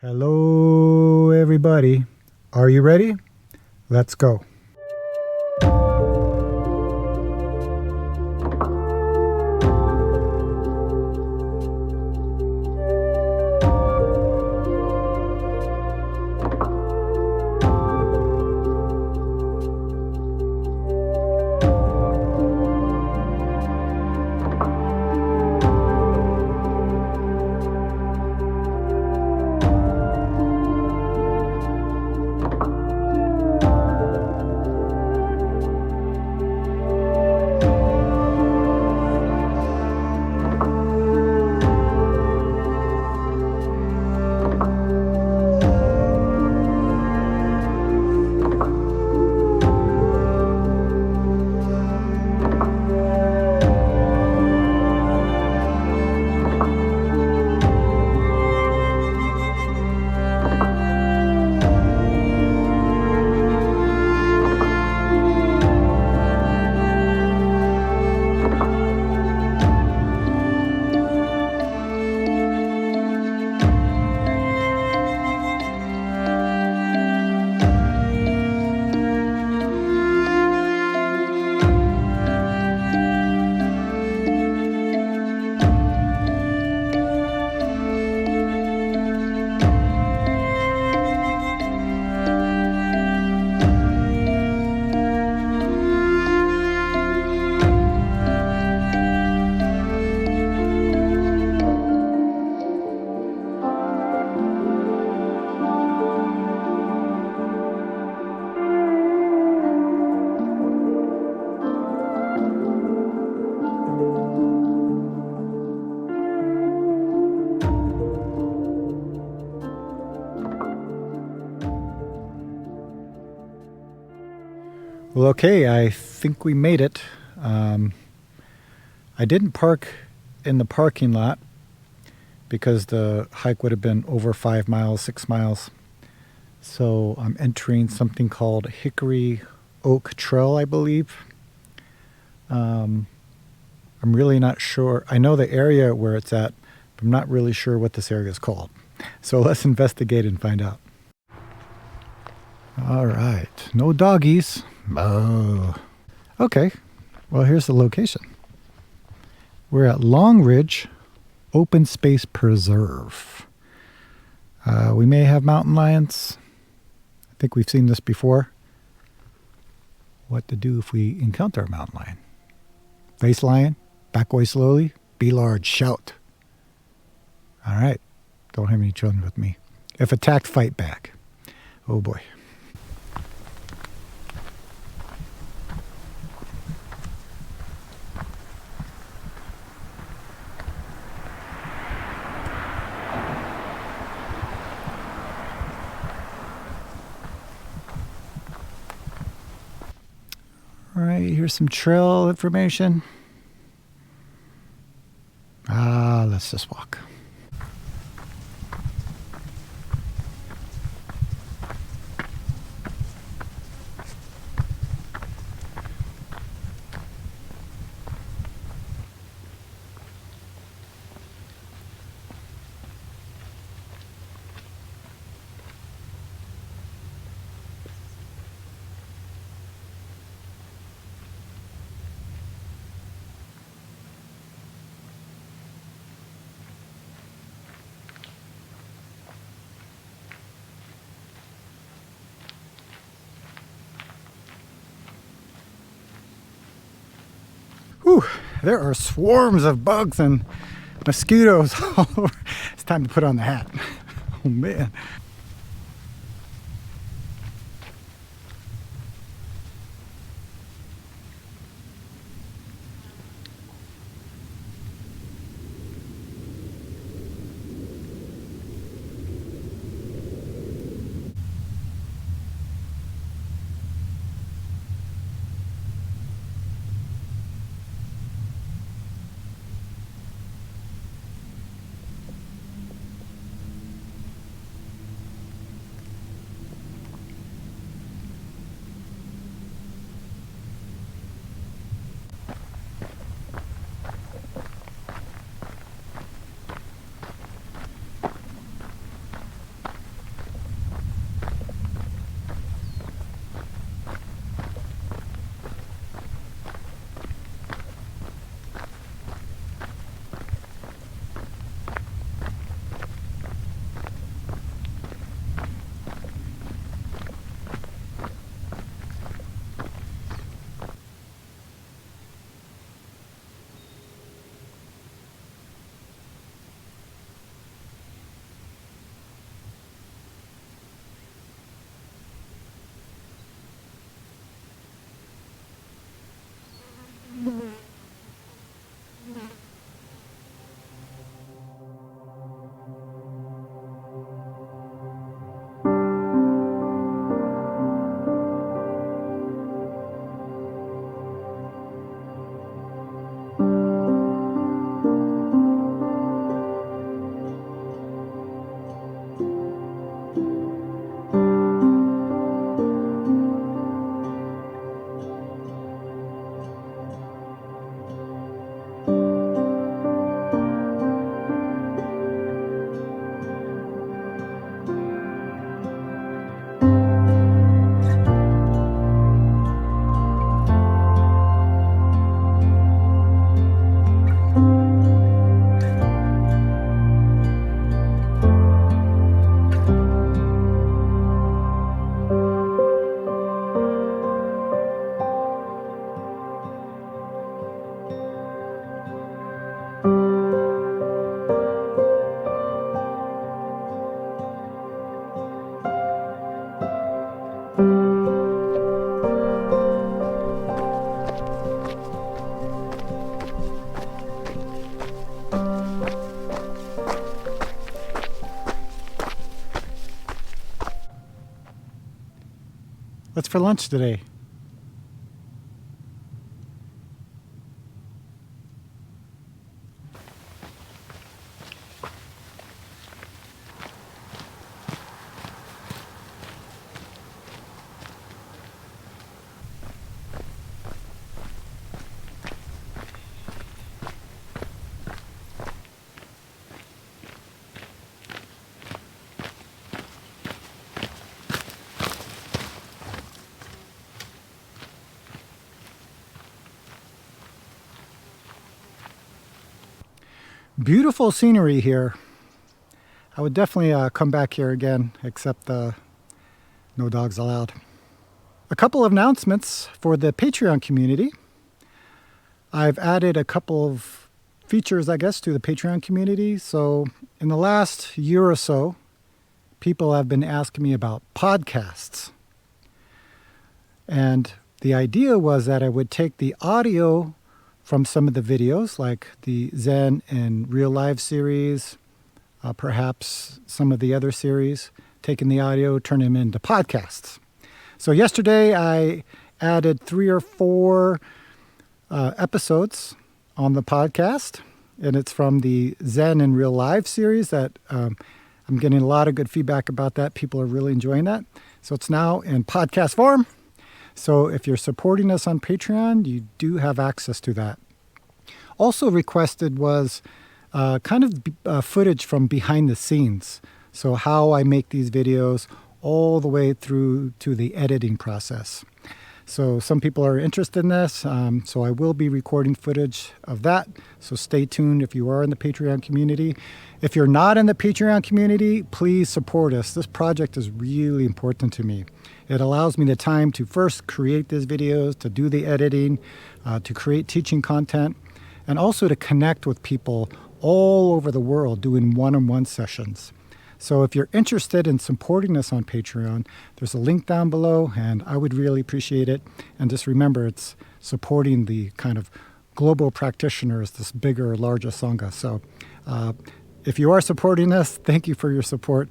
Hello, everybody. Are you ready? Let's go. Well, okay, I think we made it. I didn't park in the parking lot because the hike would have been over 5 miles, 6 miles. So I'm entering something called Hickory Oak Trail, I believe. I'm really not sure. I know the area where it's at, but I'm not really sure what this area is called. So let's investigate and find out. All right, no doggies. Oh, okay. Well, here's the location. We're at Long Ridge Open Space Preserve. We may have mountain lions. I think we've seen this before. What to do if we encounter a mountain lion? Face lion, back away slowly, be large, shout. All right, don't have any children with me. If attacked, fight back. Oh boy. All right, here's some trail information. Let's just walk. Whew, there are swarms of bugs and mosquitoes all over. It's time to put on the hat. Oh man. What's for lunch today? Beautiful scenery here. I would definitely come back here again, except no dogs allowed. A couple of announcements for the Patreon community. I've added a couple of features, I guess, to the Patreon community. So in the last year or so, people have been asking me about podcasts. And the idea was that I would take the audio from some of the videos, like the Zen and Real Life series, perhaps some of the other series, taking the audio, turn them into podcasts. So yesterday I added 3 or 4 episodes on the podcast, and it's from the Zen and Real Life series that I'm getting a lot of good feedback about that. People are really enjoying that. So it's now in podcast form. So if you're supporting us on Patreon, you do have access to that. Also requested was footage from behind the scenes. So how I make these videos all the way through to the editing process. So some people are interested in this. So I will be recording footage of that. So stay tuned if you are in the Patreon community. If you're not in the Patreon community, please support us. This project is really important to me. It allows me the time to first create these videos, to do the editing, to create teaching content, and also to connect with people all over the world doing one-on-one sessions. So if you're interested in supporting us on Patreon, there's a link down below, and I would really appreciate it. And just remember, it's supporting the kind of global practitioners, this bigger, larger Sangha. So if you are supporting us, thank you for your support.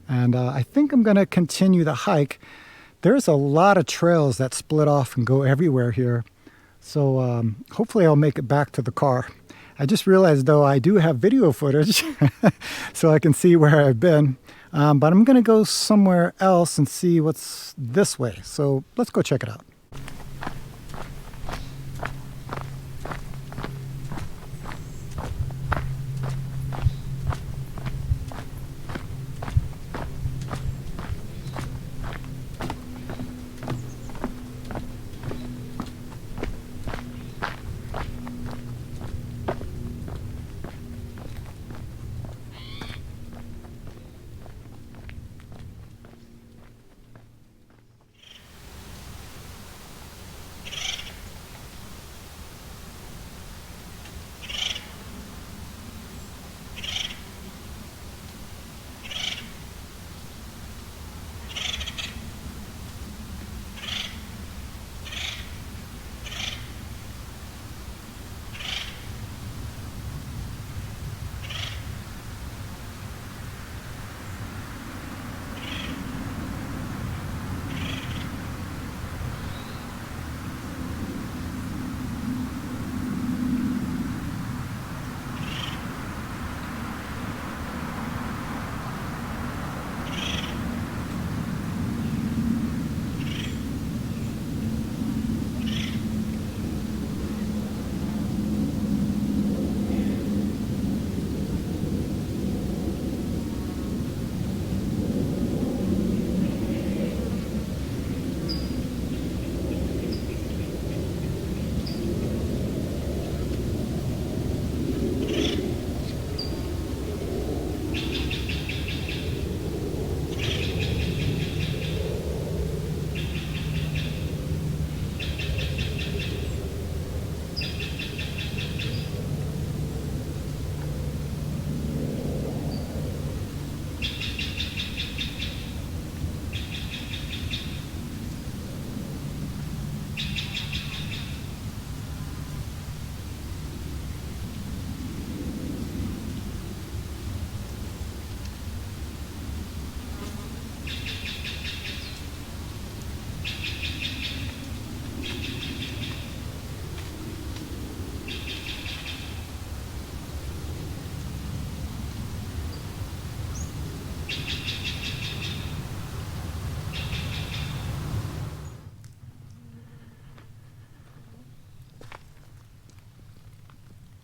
And I think I'm going to continue the hike. There's a lot of trails that split off and go everywhere here. So hopefully I'll make it back to the car. I just realized, though, I do have video footage so I can see where I've been. But I'm going to go somewhere else and see what's this way. So let's go check it out.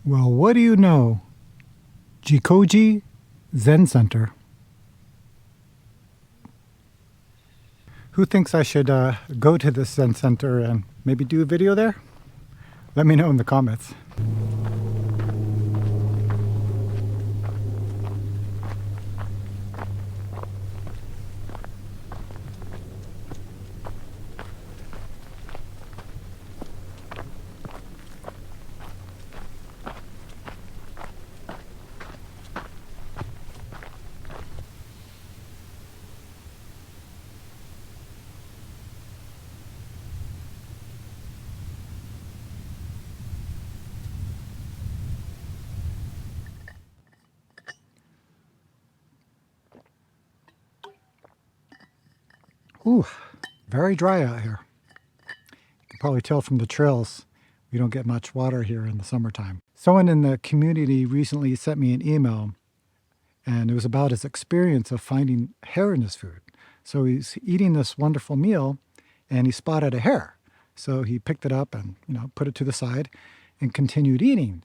Well, what do you know? Jikoji Zen Center. Who thinks I should go to this Zen Center and maybe do a video there? Let me know in the comments. Ooh, very dry out here. You can probably tell from the trails we don't get much water here in the summertime. Someone in the community recently sent me an email, and it was about his experience of finding hair in his food. So he's eating this wonderful meal, and he spotted a hair. So he picked it up and put it to the side and continued eating.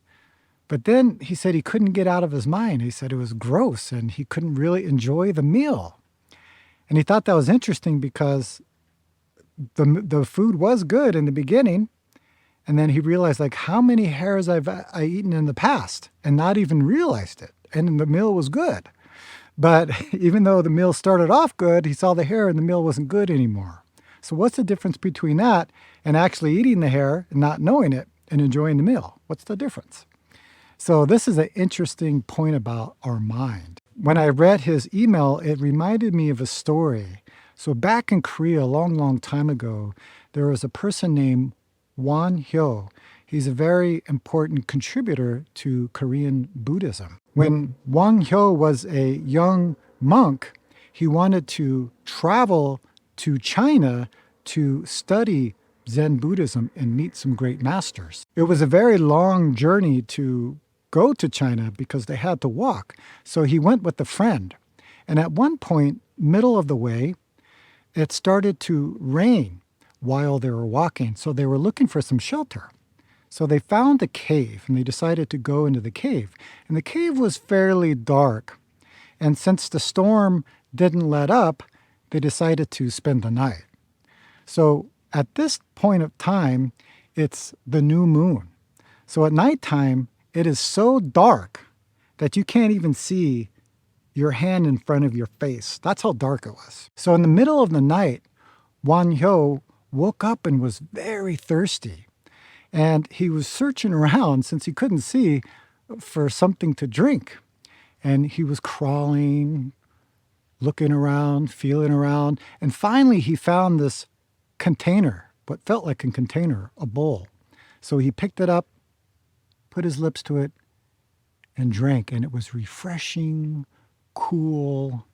But then he said he couldn't get out of his mind. He said it was gross and he couldn't really enjoy the meal. And he thought that was interesting because the food was good in the beginning. And then he realized how many hairs I eaten in the past and not even realized it. And the meal was good. But even though the meal started off good, he saw the hair and the meal wasn't good anymore. So what's the difference between that and actually eating the hair and not knowing it and enjoying the meal? What's the difference? So this is an interesting point about our mind. When I read his email, it reminded me of a story. So back in Korea, a long, long time ago, there was a person named Won Hyo. He's a very important contributor to Korean Buddhism. When Won Hyo was a young monk, he wanted to travel to China to study Zen Buddhism and meet some great masters. It was a very long journey to go to China because they had to walk. So he went with a friend. And at one point, middle of the way, it started to rain while they were walking. So they were looking for some shelter. So they found a cave and they decided to go into the cave. And the cave was fairly dark. And since the storm didn't let up, they decided to spend the night. So at this point of time, it's the new moon. So at nighttime, it is so dark that you can't even see your hand in front of your face. That's how dark it was. So in the middle of the night, Won Hyo woke up and was very thirsty. And he was searching around since he couldn't see for something to drink. And he was crawling, looking around, feeling around. And finally he found this container, what felt like a container, a bowl. So he picked it up, put his lips to it, and drank. And it was refreshing, cool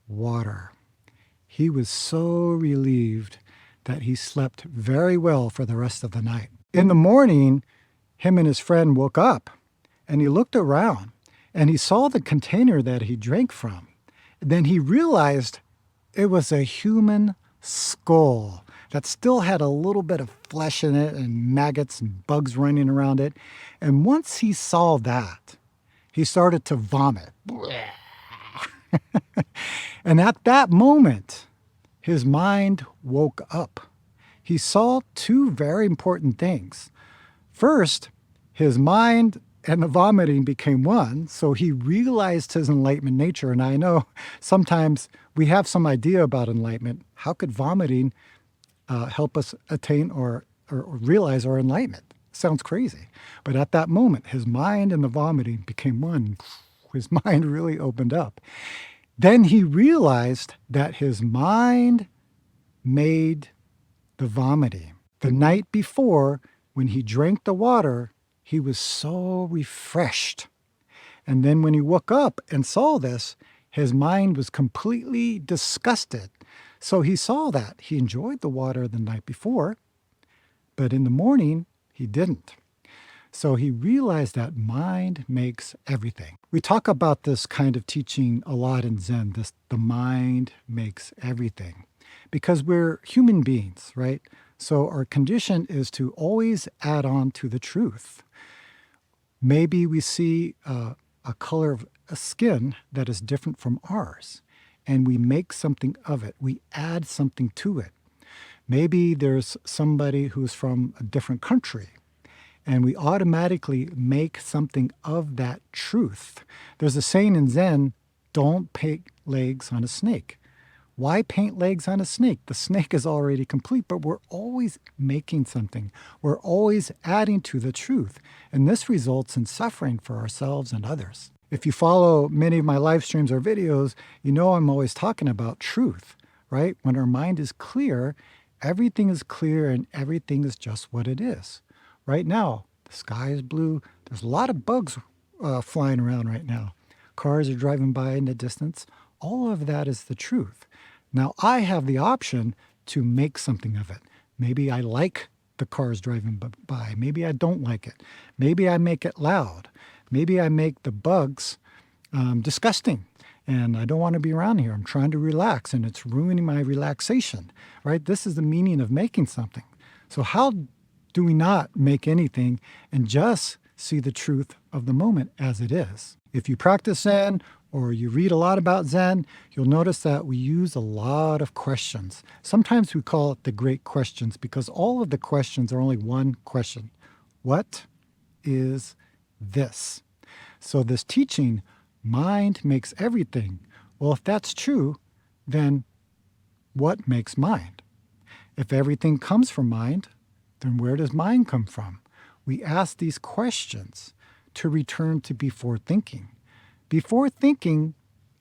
water. He was so relieved that he slept very well for the rest of the night. In the morning, him and his friend woke up and he looked around and he saw the container that he drank from. Then he realized it was a human skull that still had a little bit of flesh in it and maggots and bugs running around it. And once he saw that, he started to vomit. And at that moment, his mind woke up. He saw two very important things. First, his mind and the vomiting became one, so he realized his enlightenment nature. And I know sometimes we have some idea about enlightenment. How could vomiting help us attain or realize our enlightenment? Sounds crazy. But at that moment, his mind and the vomiting became one. His mind really opened up. Then he realized that his mind made the vomiting. The night before, when he drank the water, he was so refreshed. And then when he woke up and saw this, his mind was completely disgusted. So he saw that. He enjoyed the water the night before, but in the morning, he didn't. So he realized that mind makes everything. We talk about this kind of teaching a lot in Zen, the mind makes everything. Because we're human beings, right? So our condition is to always add on to the truth. Maybe we see a color of a skin that is different from ours, and we make something of it. We add something to it. Maybe there's somebody who's from a different country, and we automatically make something of that truth. There's a saying in Zen, don't paint legs on a snake. Why paint legs on a snake? The snake is already complete, but we're always making something. We're always adding to the truth, and this results in suffering for ourselves and others. If you follow many of my live streams or videos, you know I'm always talking about truth, right? When our mind is clear, everything is clear and everything is just what it is. Right now, the sky is blue. There's a lot of bugs flying around right now. Cars are driving by in the distance. All of that is the truth. Now, I have the option to make something of it. Maybe I like the cars driving by. Maybe I don't like it. Maybe I make it loud. Maybe I make the bugs disgusting. And I don't want to be around here. I'm trying to relax, and it's ruining my relaxation, right? This is the meaning of making something. So how do we not make anything and just see the truth of the moment as it is? If you practice Zen or you read a lot about Zen, you'll notice that we use a lot of questions. Sometimes we call it the great questions because all of the questions are only one question. What is this? So this teaching, mind makes everything. Well, if that's true, then what makes mind? If everything comes from mind, then where does mind come from? We ask these questions to return to before thinking. Before thinking,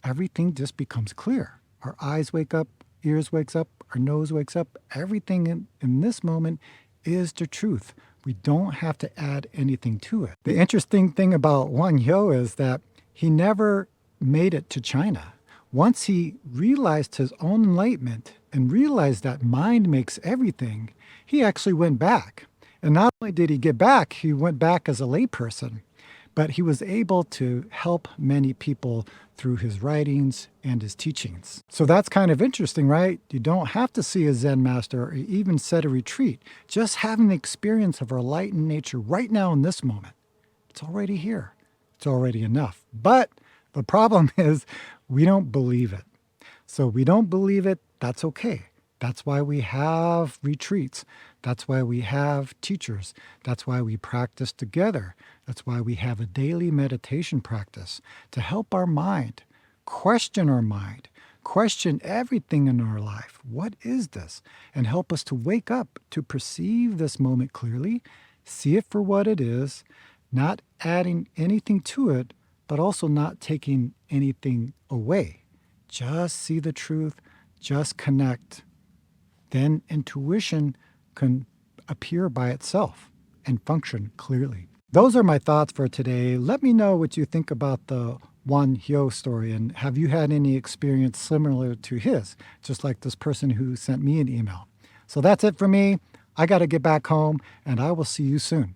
everything just becomes clear. Our eyes wake up, ears wakes up, our nose wakes up. Everything in this moment is the truth. We don't have to add anything to it. The interesting thing about Won Hyo is that he never made it to China. Once he realized his own enlightenment and realized that mind makes everything, he actually went back. And not only did he get back, he went back as a layperson, but he was able to help many people through his writings and his teachings. So that's kind of interesting, right? You don't have to see a Zen master or even set a retreat. Just having the experience of our enlightened nature right now in this moment, it's already here. It's already enough. But the problem is we don't believe it. So we don't believe it, that's okay. That's why we have retreats. That's why we have teachers. That's why we practice together. That's why we have a daily meditation practice to help our mind, question everything in our life. What is this? And help us to wake up, to perceive this moment clearly, see it for what it is, not adding anything to it, but also not taking anything away. Just see the truth, just connect. Then intuition can appear by itself and function clearly. Those are my thoughts for today. Let me know what you think about the Won Hyo story, and have you had any experience similar to his, just like this person who sent me an email. So that's it for me. I got to get back home, and I will see you soon.